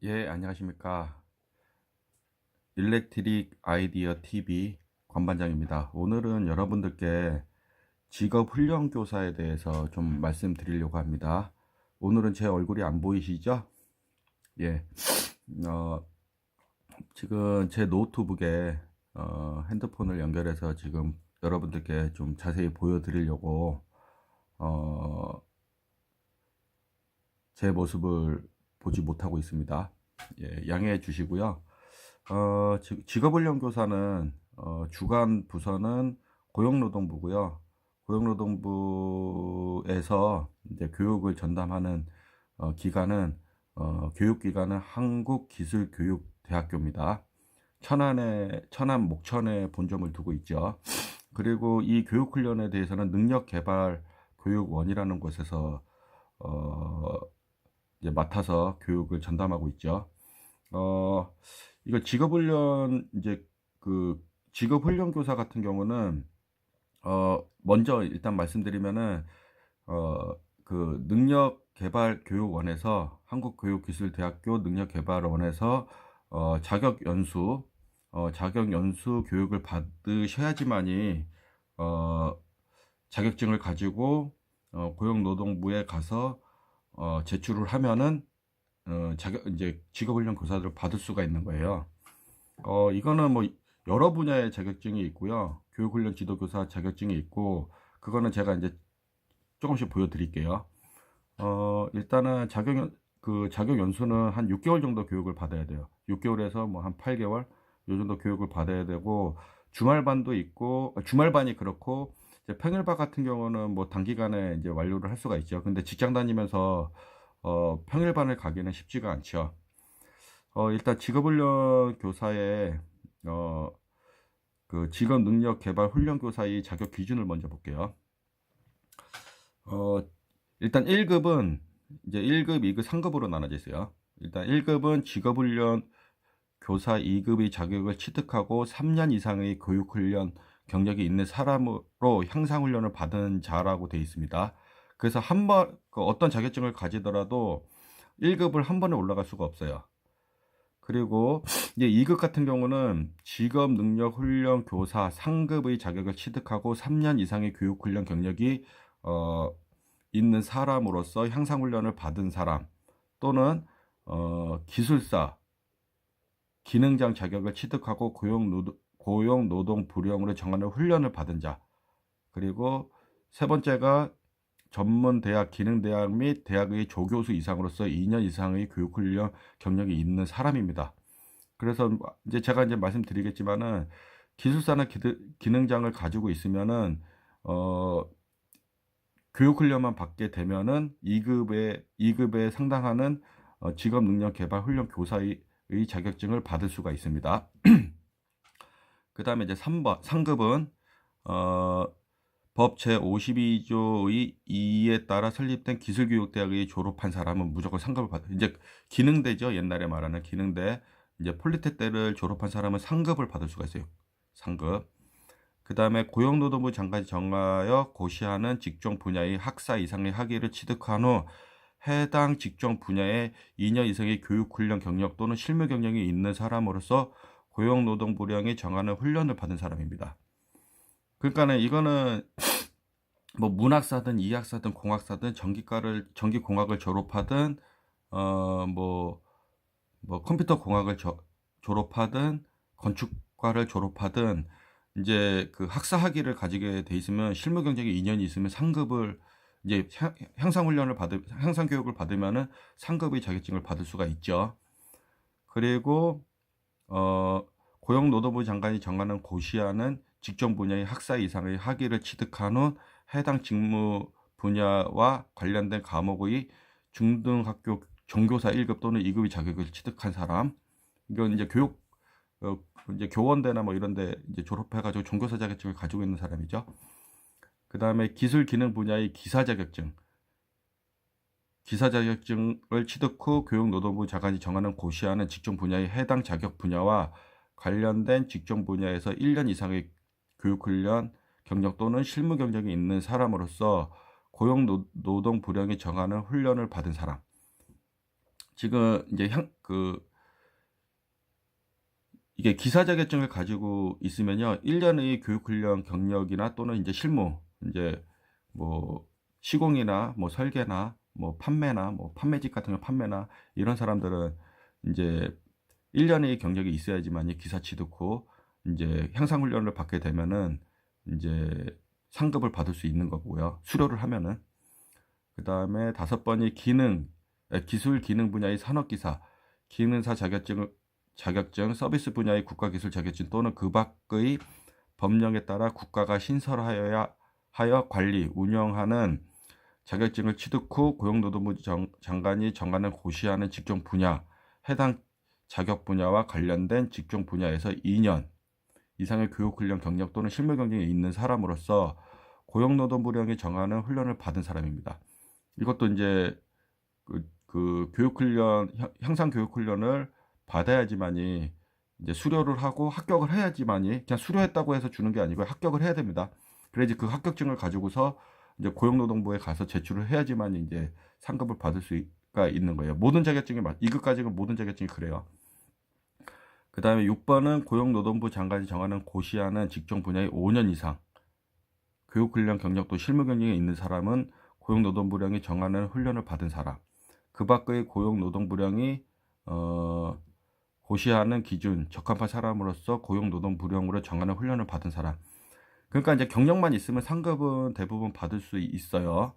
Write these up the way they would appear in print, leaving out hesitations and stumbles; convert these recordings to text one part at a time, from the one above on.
예, 안녕하십니까. 일렉트릭 아이디어 TV 관반장입니다. 오늘은 여러분들께 직업 훈련 교사에 대해서 좀 말씀드리려고 합니다. 오늘은 제 얼굴이 안 보이시죠? 예, 어, 지금 제 노트북에 핸드폰을 연결해서 지금 여러분들께 좀 자세히 보여드리려고 어, 제 모습을 보지 못하고 있습니다. 예, 양해해 주시고요. 직업훈련교사는 주관 부서는 고용노동부고요. 고용노동부에서 이제 교육을 전담하는 기관은 교육기관은 한국기술교육대학교입니다. 천안 목천에 본점을 두고 있죠. 그리고 이 교육훈련에 대해서는 능력개발교육원이라는 곳에서 어, 이제 맡아서 교육을 전담하고 있죠. 어, 이거 직업훈련, 이제 그 직업훈련교사 같은 경우는, 먼저 일단 말씀드리면은, 어, 그 능력개발교육원에서, 한국교육기술대학교 능력개발원에서, 자격연수 교육을 받으셔야지만이, 어, 자격증을 가지고, 고용노동부에 가서, 제출을 하면은, 이제 직업훈련 교사들을 받을 수가 있는 거예요. 이거는 뭐 여러 분야의 자격증이 있고요. 교육훈련 지도교사 자격증이 있고, 그거는 제가 이제 조금씩 보여드릴게요. 일단은 자격 연수는 한 6개월 정도 교육을 받아야 돼요. 6개월에서 뭐 한 8개월 요 정도 교육을 받아야 되고, 주말반도 있고, 주말반이 그렇고, 이제 평일반 같은 경우는 뭐 단기간에 이제 완료를 할 수가 있죠. 근데 직장 다니면서 평일반을 가기는 쉽지가 않죠. 일단 직업훈련 교사의 어, 그 직업 능력 개발 훈련 교사의 자격 기준을 먼저 볼게요. 어, 일단 1급은 이제 1급, 2급, 3급으로 나눠져 있어요. 일단 1급은 직업훈련 교사 2급의 자격을 취득하고 3년 이상의 교육훈련 경력이 있는 사람으로 향상훈련을 받은 자라고 되어 있습니다. 그래서 어떤 자격증을 가지더라도 1급을 한 번에 올라갈 수가 없어요. 그리고 이제 2급 같은 경우는 직업 능력 훈련 교사 상급의 자격을 취득하고 3년 이상의 교육 훈련 경력이 있는 사람으로서 향상 훈련을 받은 사람, 또는 기술사 기능장 자격을 취득하고 고용 노동 불용으로 정하는 훈련을 받은 자. 그리고 세 번째가 전문 대학, 기능대학 및 대학의 조교수 이상으로서 2년 이상의 교육훈련 경력이 있는 사람입니다. 그래서 이제 제가 이제 말씀드리겠지만은, 기술사나 기능장을 가지고 있으면은 교육훈련만 받게 되면은 2급에 상당하는 직업능력개발훈련 교사의 자격증을 받을 수가 있습니다. 그 다음에 이제 3번 상급은 법 제52조의 2에 따라 설립된 기술교육대학의 졸업한 사람은 무조건 상급을 이제 기능대죠. 옛날에 말하는 기능대. 이제 폴리텍대를 졸업한 사람은 상급을 받을 수가 있어요. 상급. 그 다음에 고용노동부 장관이 정하여 고시하는 직종 분야의 학사 이상의 학위를 취득한 후 해당 직종 분야에 2년 이상의 교육훈련 경력 또는 실무 경력이 있는 사람으로서 고용노동부령이 정하는 훈련을 받은 사람입니다. 그러니까는 이거는 뭐 문학사든 이학사든 공학사든 전기공학을 졸업하든 뭐 컴퓨터 공학을 졸업하든 건축과를 졸업하든, 이제 그 학사 학위를 가지게 돼 있으면, 실무 경력이 2년이 있으면 상급을 이제 향상 교육을 받으면은 상급의 자격증을 받을 수가 있죠. 그리고 고용노동부 장관이 정하는 고시하는 직종 분야의 학사 이상의 학위를 취득한 후 해당 직무 분야와 관련된 과목의 중등학교 종교사 1급 또는 2급의 자격을 취득한 사람. 이건 이제 이제 교원대나 뭐 이런데 이제 졸업해가지고 종교사 자격증을 가지고 있는 사람이죠. 그 다음에 기술 기능 분야의 기사 자격증을 취득 후 교육노동부 장관이 정하는 고시하는 직종 분야의 해당 자격 분야와 관련된 직종 분야에서 1년 이상의 교육훈련 경력 또는 실무 경력이 있는 사람으로서 고용노동 부령이 정하는 훈련을 받은 사람. 지금 이제 이게 기사 자격증을 가지고 있으면요. 1년의 교육 훈련 경력이나 또는 이제 실무, 이제 뭐 시공이나 뭐 설계나 뭐 판매나 뭐 판매직 같은 거 판매나 이런 사람들은 이제 1년의 경력이 있어야지만이 기사 취득 후 이제 향상 훈련을 받게 되면은 이제 상급을 받을 수 있는 거고요. 수료를 하면은. 그다음에 다섯 번이 기술 기능 분야의 산업기사, 기능사 자격증, 서비스 분야의 국가기술 자격증 또는 그 밖의 법령에 따라 국가가 하여 관리, 운영하는 자격증을 취득 후 고용노동부 장관이 정하는 고시하는 직종 분야, 해당 자격 분야와 관련된 직종 분야에서 2년 이상의 교육훈련 경력 또는 실무 경력이 있는 사람으로서 고용노동부령이 정하는 훈련을 받은 사람입니다. 이것도 이제 그 교육훈련, 향상 교육훈련을 받아야지만이 이제 수료를 하고 합격을 해야지만이 그냥 수료했다고 해서 주는 게 아니고 합격을 해야 됩니다. 그래야지 그 합격증을 가지고서 이제 고용노동부에 가서 제출을 해야지만 이제 상급을 받을 수가 있는 거예요. 모든 자격증이 2급까지는 모든 자격증이 그래요. 그 다음에 6번은 고용노동부 장관이 정하는 고시하는 직종 분야의 5년 이상 교육훈련 경력도 실무 경력이 있는 사람은 고용노동부령이 정하는 훈련을 받은 사람, 그 밖의 고용노동부령이 고시하는 기준 적합한 사람으로서 고용노동부령으로 정하는 훈련을 받은 사람. 그러니까 이제 경력만 있으면 상급은 대부분 받을 수 있어요.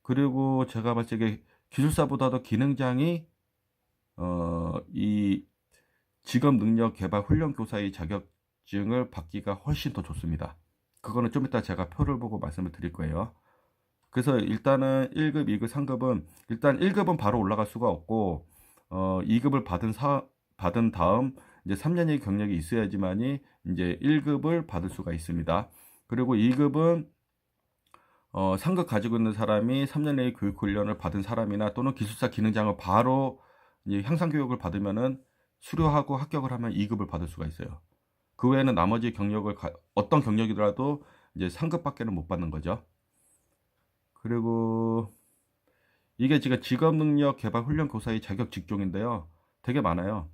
그리고 제가 봤을 때 기술사보다도 기능장이 이 직업 능력 개발 훈련 교사의 자격증을 받기가 훨씬 더 좋습니다. 그거는 좀 이따 제가 표를 보고 말씀을 드릴 거예요. 그래서 일단은 1급, 2급, 3급은 일단 1급은 바로 올라갈 수가 없고 2급을 받은 다음 이제 3년의 경력이 있어야지만이 이제 1급을 받을 수가 있습니다. 그리고 2급은 상급 가지고 있는 사람이 3년의 교육 훈련을 받은 사람이나 또는 기술사 기능장을 바로 이제 향상 교육을 받으면은 수료하고 합격을 하면 2급을 받을 수가 있어요. 그 외에는 나머지 경력을 어떤 경력이더라도 이제 상급밖에는 못 받는 거죠. 그리고 이게 지금 직업능력 개발 훈련 교사의 자격 직종인데요. 되게 많아요.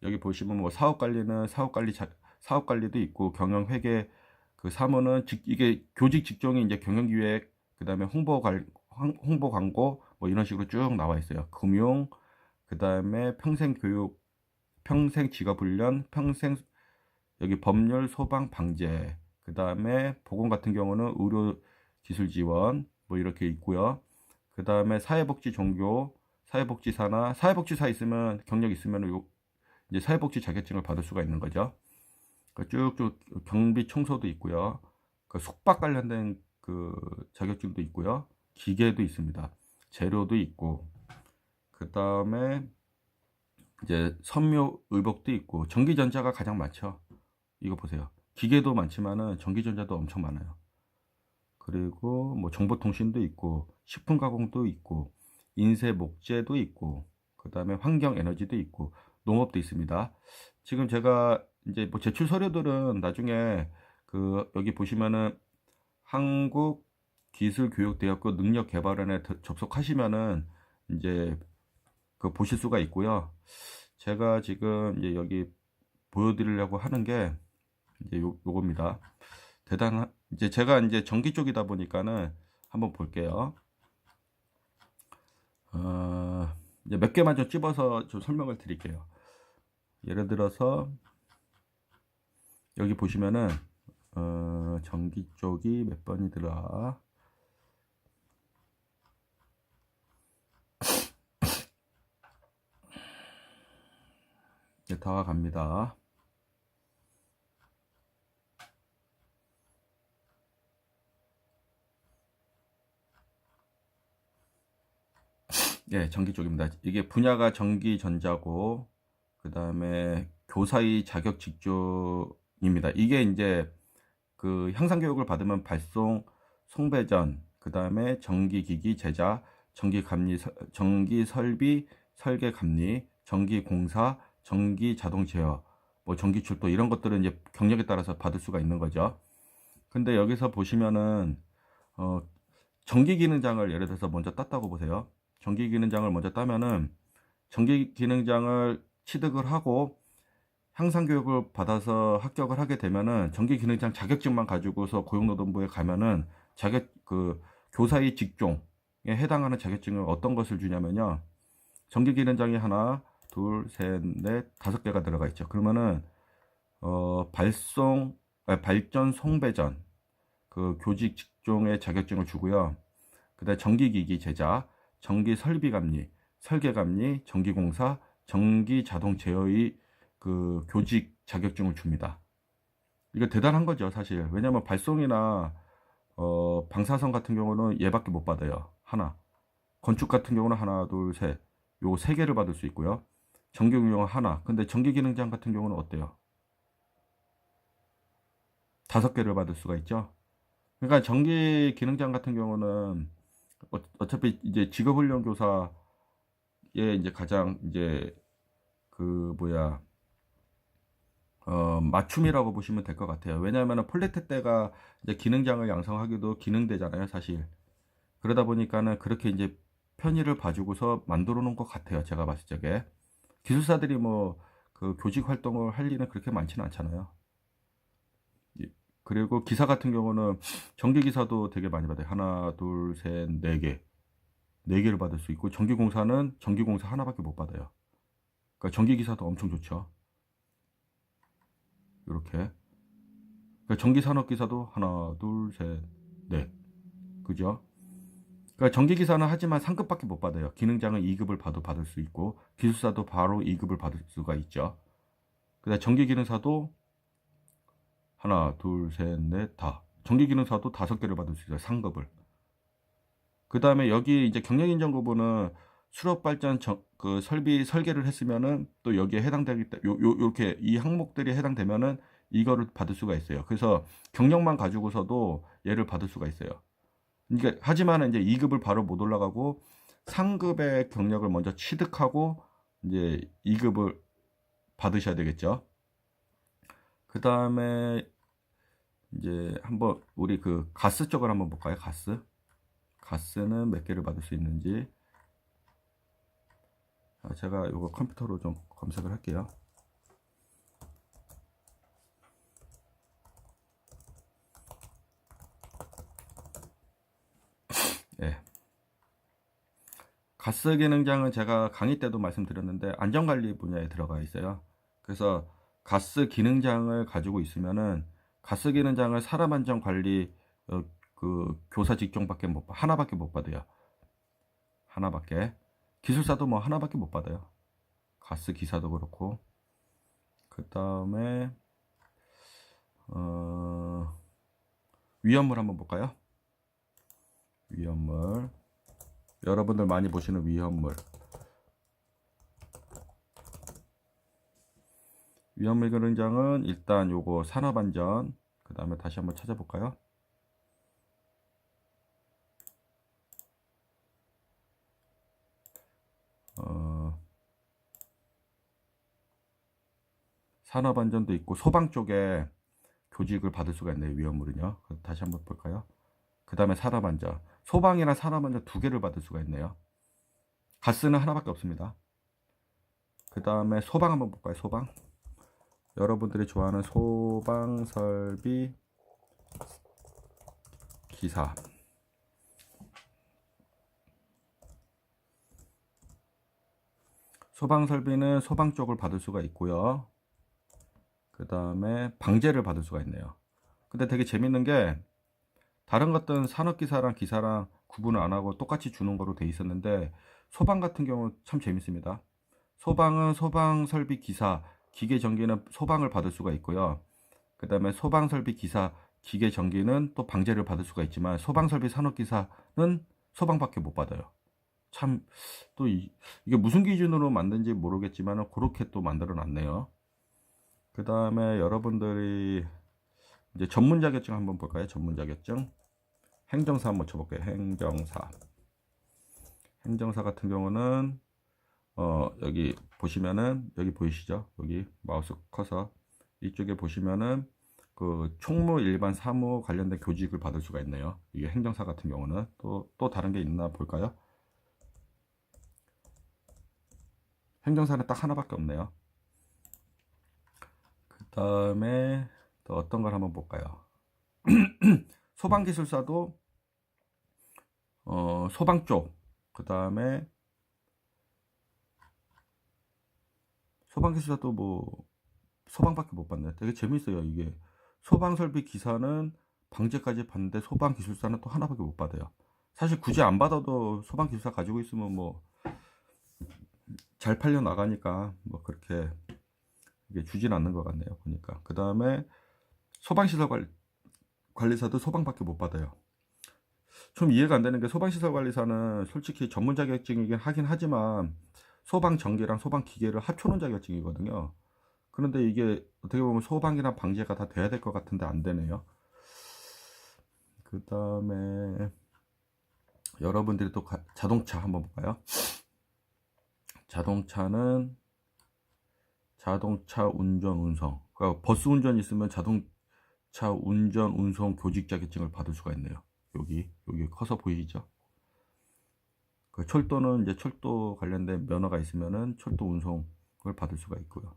여기 보시면 뭐 사업관리는 사업관리도 있고 경영회계 그 사무는 이게 교직 직종이 이제 경영기획 그다음에 홍보 광고 뭐 이런 식으로 쭉 나와 있어요. 금융 그다음에 평생교육 평생 직업훈련 평생 여기 법률 소방 방제 그다음에 보건 같은 경우는 의료 기술 지원 뭐 이렇게 있고요. 그다음에 사회복지 종교 사회복지사나 사회복지사 있으면 경력 있으면 이제 사회복지 자격증을 받을 수가 있는 거죠. 쭉쭉 경비 청소도 있고요. 그 숙박 관련된 그 자격증도 있고요. 기계도 있습니다. 재료도 있고 그다음에 이제 선묘 의복도 있고 전기전자가 가장 많죠. 이거 보세요. 기계도 많지만은 전기전자도 엄청 많아요. 그리고 뭐 정보통신도 있고 식품 가공도 있고 인쇄 목재도 있고 그다음에 환경 에너지도 있고 농업도 있습니다. 지금 제가 이제 뭐 제출 서류들은 나중에 그 여기 보시면은 한국 기술교육대학교 능력개발원에 접속하시면은 이제 그 보실 수가 있고요. 제가 지금 이제 여기 보여드리려고 하는 게 이제 요겁니다. 이제 제가 이제 전기 쪽이다 보니까는 한번 볼게요. 이제 몇 개만 좀 찝어서 좀 설명을 드릴게요. 예를 들어서 여기 보시면은 전기 쪽이 몇 번이더라. 이제 다 갑니다. 예, 전기 쪽입니다. 이게 분야가 전기전자고 그 다음에 교사의 자격 직종입니다. 이게 이제 그 향상교육을 받으면 발송, 송배전, 그 다음에 전기기기 제작, 전기설비, 설계감리, 전기공사, 전기자동 제어, 뭐 전기출도 이런 것들은 이제 경력에 따라서 받을 수가 있는 거죠. 근데 여기서 보시면은 전기기능장을 예를 들어서 먼저 땄다고 보세요. 전기기능장을 먼저 따면은 정기기능장을 취득을 하고 향상교육을 받아서 합격을 하게 되면은 정기기능장 자격증만 가지고서 고용노동부에 가면은 교사의 직종에 해당하는 자격증을 어떤 것을 주냐면요. 정기기능장이 하나, 둘, 셋, 넷, 5개가 들어가 있죠. 그러면은 발전 송배전 교직 직종의 자격증을 주고요. 그다음에 전기기기 제작, 전기설비감리, 설계감리, 전기공사, 전기자동 제어의 교직 자격증을 줍니다. 이거 대단한 거죠, 사실. 왜냐면 발송이나 방사선 같은 경우는 얘밖에 못 받아요. 하나. 건축 같은 경우는 하나, 둘, 셋. 요 3개를 받을 수 있고요. 전기운영 하나. 근데 전기기능장 같은 경우는 어때요? 5개를 받을 수가 있죠. 그러니까 전기기능장 같은 경우는 어차피 이제 직업훈련교사의 이제 가장 이제 맞춤이라고 보시면 될 것 같아요. 왜냐하면 폴레트 때가 이제 기능장을 양성하기도 기능대잖아요, 사실. 그러다 보니까는 그렇게 이제 편의를 봐주고서 만들어 놓은 것 같아요, 제가 봤을 적에. 기술사들이 뭐 교직 활동을 할 일은 그렇게 많지는 않잖아요. 그리고 기사 같은 경우는 전기기사도 되게 많이 받아요. 하나, 둘, 셋, 4개. 4개를 받을 수 있고, 전기공사는 전기공사 하나밖에 못 받아요. 그러니까 전기기사도 엄청 좋죠. 이렇게. 그러니까 전기산업기사도 하나, 둘, 셋, 넷. 그죠? 그러니까 전기기사는 하지만 상급밖에 못 받아요. 기능장은 2급을 봐도 받을 수 있고, 기술사도 바로 2급을 받을 수가 있죠. 그다음 전기기능사도 하나, 둘, 셋, 넷, 다. 전기기능사도 5개를 받을 수 있어요. 상급을. 그 다음에 여기 이제 경력인정 부분은 수력발전 설비 설계를 했으면은 또 여기에 해당되기 때문에 요렇게 이 항목들이 해당되면은 이거를 받을 수가 있어요. 그래서 경력만 가지고서도 얘를 받을 수가 있어요. 그러니까 하지만 이제 2급을 바로 못 올라가고 상급의 경력을 먼저 취득하고 이제 2급을 받으셔야 되겠죠. 그 다음에 이제 한번 우리 가스 쪽을 한번 볼까요? 가스는 몇 개를 받을 수 있는지. 제가 이거 컴퓨터로 좀 검색을 할게요. 예. 가스 기능장은 제가 강의 때도 말씀드렸는데 안전관리 분야에 들어가 있어요. 그래서 가스 기능장을 가지고 있으면은 가스 기능장을 사람 안전 관리 교사 직종밖에 하나밖에 못 받아요. 하나밖에. 기술사도 뭐 하나밖에 못 받아요. 가스 기사도 그렇고. 그 다음에 위험물 한번 볼까요? 위험물. 여러분들 많이 보시는 위험물. 위험물 기능장은 일단 요거 산업안전. 그 다음에 다시 한번 찾아볼까요? 산업안전도 있고 소방 쪽에 교직을 받을 수가 있네요. 위험물은요. 다시 한번 볼까요? 그 다음에 산업안전. 소방이나 산업안전 2개를 받을 수가 있네요. 가스는 하나밖에 없습니다. 그 다음에 소방 한번 볼까요? 소방. 여러분들이 좋아하는 소방설비 기사. 소방설비는 소방 쪽을 받을 수가 있고요. 그 다음에 방제를 받을 수가 있네요. 근데 되게 재밌는 게 다른 것들은 산업기사랑 기사랑 구분을 안 하고 똑같이 주는 거로 돼 있었는데 소방 같은 경우 참 재밌습니다. 소방은 소방설비 기사, 기계전기는 소방을 받을 수가 있고요. 그 다음에 소방설비 기사, 기계전기는 또 방제를 받을 수가 있지만 소방설비 산업기사는 소방밖에 못 받아요. 참 또 이게 무슨 기준으로 만든지 모르겠지만 그렇게 또 만들어 놨네요. 그 다음에 여러분들이 이제 전문 자격증 한번 볼까요? 전문 자격증. 행정사 한번 쳐볼게요. 행정사 같은 경우는 여기 보시면은 여기 보이시죠? 여기 마우스 커서 이쪽에 보시면은 총무 일반 사무 관련된 교직을 받을 수가 있네요. 이게 행정사 같은 경우는 또 다른 게 있나 볼까요? 행정사는 딱 하나밖에 없네요. 그 다음에 또 어떤 걸 한번 볼까요? 소방기술사도 소방 쪽, 그 다음에 소방기술사도 뭐 소방밖에 못 봤네. 되게 재밌어요. 이게 소방설비 기사는 방제까지 봤는데 소방기술사는 또 하나밖에 못 받아요. 사실 굳이 안 받아도 소방기술사 가지고 있으면 뭐 잘 팔려 나가니까 뭐 그렇게 이게 주진 않는 것 같네요. 보니까. 그 다음에 소방시설 관리사도 소방밖에 못 받아요. 좀 이해가 안 되는 게 소방시설 관리사는 솔직히 전문 자격증이긴 하긴 하지만 소방 전기랑 소방 기계를 합쳐놓은 자격증이거든요. 그런데 이게 어떻게 보면 소방이랑 방제가 다 돼야 될 것 같은데 안 되네요. 그 다음에 여러분들이 또 자동차 한번 볼까요? 자동차는 자동차 운전 운송, 그러니까 버스 운전 있으면 자동차 운전 운송 교직 자격증을 받을 수가 있네요. 여기 커서 보이시죠? 그 철도는 이제 철도 관련된 면허가 있으면은 철도 운송을 받을 수가 있고요.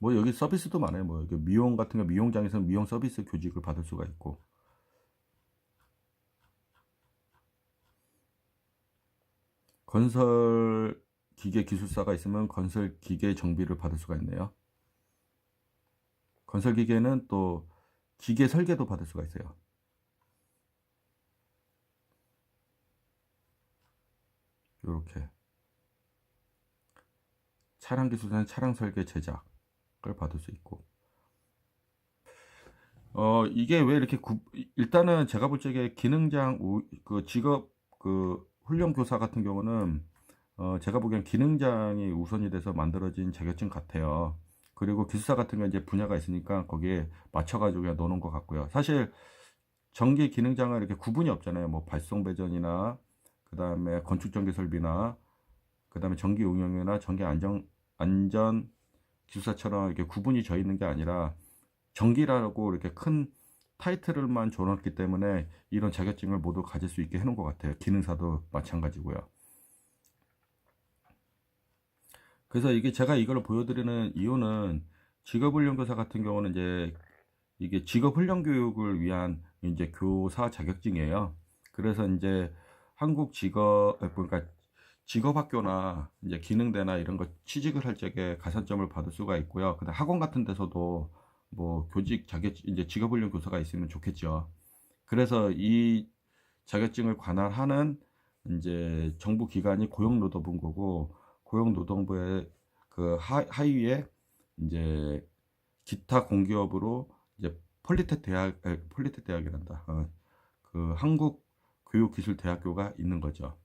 뭐 여기 서비스도 많아요. 뭐 여기 미용 같은 거 미용장에서 미용 서비스 교직을 받을 수가 있고, 건설 기계 기술사가 있으면 건설 기계 정비를 받을 수가 있네요. 건설 기계는 또 기계 설계도 받을 수가 있어요. 이렇게 차량 기술사는 차량 설계 제작을 받을 수 있고, 이게 왜 이렇게 일단은 제가 볼 적에 기능장 그 직업 그 훈련 교사 같은 경우는 제가 보기엔 기능장이 우선이 돼서 만들어진 자격증 같아요. 그리고 기술사 같은 건 이제 분야가 있으니까 거기에 맞춰가지고 그냥 넣어놓은 것 같고요. 사실 전기 기능장은 이렇게 구분이 없잖아요. 뭐 발송 배전이나 그 다음에 건축 전기 설비나 그 다음에 전기 응용이나 전기 안전 기술사처럼 이렇게 구분이 져 있는 게 아니라 전기라고 이렇게 큰 타이틀을만 줘놨기 때문에 이런 자격증을 모두 가질 수 있게 해놓은 것 같아요. 기능사도 마찬가지고요. 그래서 이게 제가 이걸 보여드리는 이유는 직업훈련교사 같은 경우는 이제 이게 직업훈련 교육을 위한 이제 교사 자격증이에요. 그래서 이제 한국 그러니까 직업학교나 이제 기능대나 이런 거 취직을 할 적에 가산점을 받을 수가 있고요. 근데 학원 같은 데서도 뭐 교직 이제 직업훈련 교사가 있으면 좋겠죠. 그래서 이 자격증을 관할하는 이제 정부 기관이 고용노동부고, 고용노동부의 그 하위에 이제 기타 공기업으로 이제 폴리텍 대학이란다. 그 한국 교육기술대학교가 있는 거죠.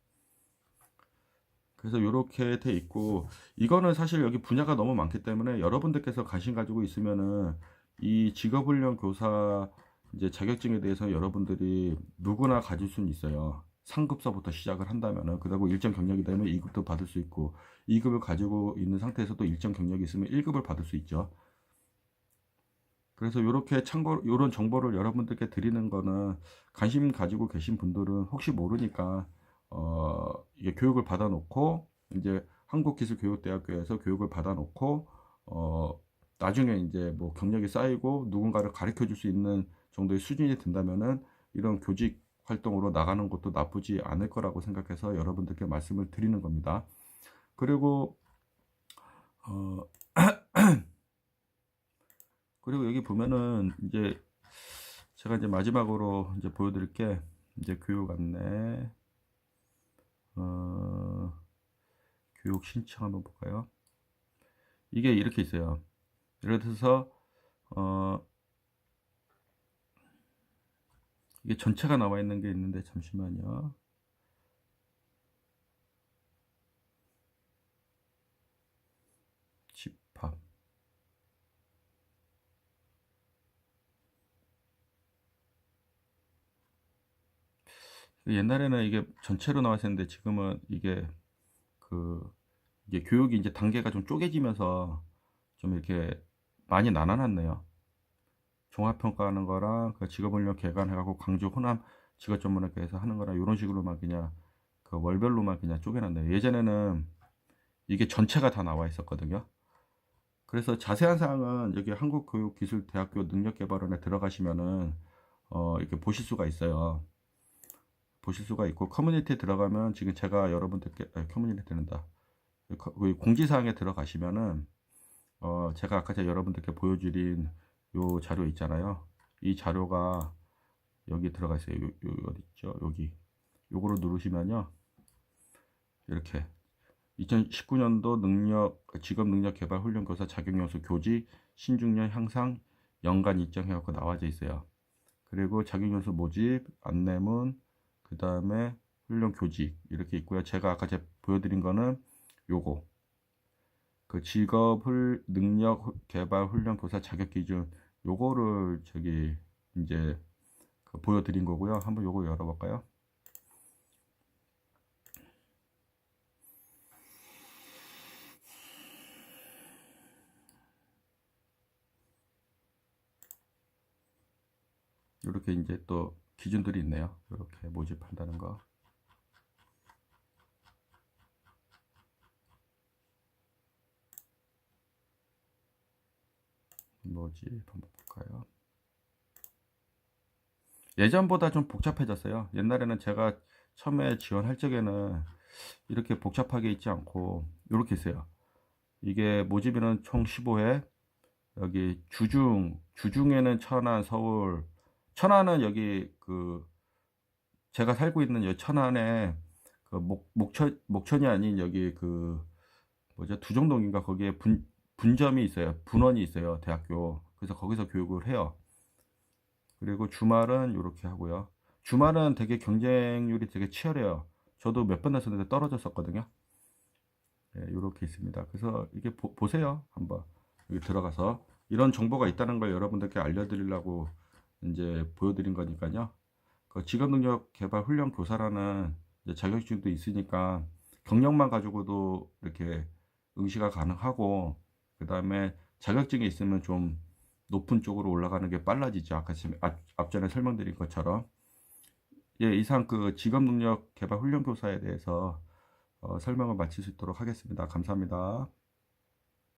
그래서 이렇게 돼 있고, 이거는 사실 여기 분야가 너무 많기 때문에 여러분들께서 관심 가지고 있으면은 이 직업훈련 교사 이제 자격증에 대해서 여러분들이 누구나 가질 수는 있어요. 상급서부터 시작을 한다면은, 그리고 일정 경력이 되면 2급도 받을 수 있고, 2급을 가지고 있는 상태에서도 일정 경력이 있으면 1급을 받을 수 있죠. 그래서 이렇게 이런 정보를 여러분들께 드리는 거는, 관심 가지고 계신 분들은 혹시 모르니까 이게 교육을 받아놓고 이제 한국기술교육대학교에서 교육을 받아놓고 나중에 이제 뭐 경력이 쌓이고 누군가를 가르쳐 줄 수 있는 정도의 수준이 된다면은 이런 교직 활동으로 나가는 것도 나쁘지 않을 거라고 생각해서 여러분들께 말씀을 드리는 겁니다. 그리고 어, 그리고 여기 보면은 이제 제가 이제 마지막으로 이제 보여드릴 게 이제 교육 안내, 교육 신청 한번 볼까요? 이게 이렇게 있어요. 예를 들어서 이게 전체가 나와 있는 게 있는데 잠시만요. 집합. 옛날에는 이게 전체로 나와 있었는데 지금은 이게 교육이 이제 단계가 좀 쪼개지면서 좀 이렇게 많이 나눠놨네요. 종합평가하는 거랑 그 직업훈련 개관해갖고 광주 호남 직업전문학교에서 하는 거랑 이런 식으로만 그냥 그 월별로만 그냥 쪼개놨네요. 예전에는 이게 전체가 다 나와 있었거든요. 그래서 자세한 사항은 여기 한국교육기술대학교 능력개발원에 들어가시면은 이렇게 보실 수가 있어요. 보실 수가 있고, 커뮤니티에 들어가면 지금 제가 여러분들께 커뮤니티 된다. 공지사항에 들어가시면은 제가 아까 제가 여러분들께 보여드린 요 자료 있잖아요. 이 자료가 여기 들어가 있어요. 어디 있죠? 여기. 요거를 누르시면요. 이렇게 2019년도 직업 능력 개발 훈련 교사 자격 요소 교직 신중년 향상 연간 일정 해갖고 나와져 있어요. 그리고 자격 요소 모집 안내문 그 다음에 훈련 교직 이렇게 있고요. 제가 아까 보여드린 거는 요거 그 직업 능력 개발 훈련 교사 자격 기준 요거를 저기 이제 보여드린 거고요. 한번 요거 열어볼까요? 이렇게 이제 또 기준들이 있네요. 이렇게 모집한다는 거. 모집 한번 볼까요? 예전보다 좀 복잡해졌어요. 옛날에는 제가 처음에 지원할 적에는 이렇게 복잡하게 있지 않고 이렇게 있어요. 이게 모집인은 총 15회, 여기 주중에는 천안, 서울, 천안은 여기 제가 살고 있는 여 천안에 목천이 아닌 여기 뭐죠? 두정동인가 거기에 분점이 있어요. 분원이 있어요. 대학교. 그래서 거기서 교육을 해요. 그리고 주말은 이렇게 하고요. 주말은 되게 경쟁률이 되게 치열해요. 저도 몇 번 했었는데 떨어졌었거든요. 네, 이렇게 있습니다. 그래서 이게 보세요. 한번 여기 들어가서 이런 정보가 있다는 걸 여러분들께 알려드리려고 이제 보여드린 거니까요. 그 직업능력 개발 훈련 교사라는 자격증도 있으니까 경력만 가지고도 이렇게 응시가 가능하고 그 다음에 자격증이 있으면 좀 높은 쪽으로 올라가는 게 빨라지죠. 아까 앞전에 설명드린 것처럼. 예, 이상 직업능력 개발 훈련 교사에 대해서 설명을 마칠 수 있도록 하겠습니다. 감사합니다.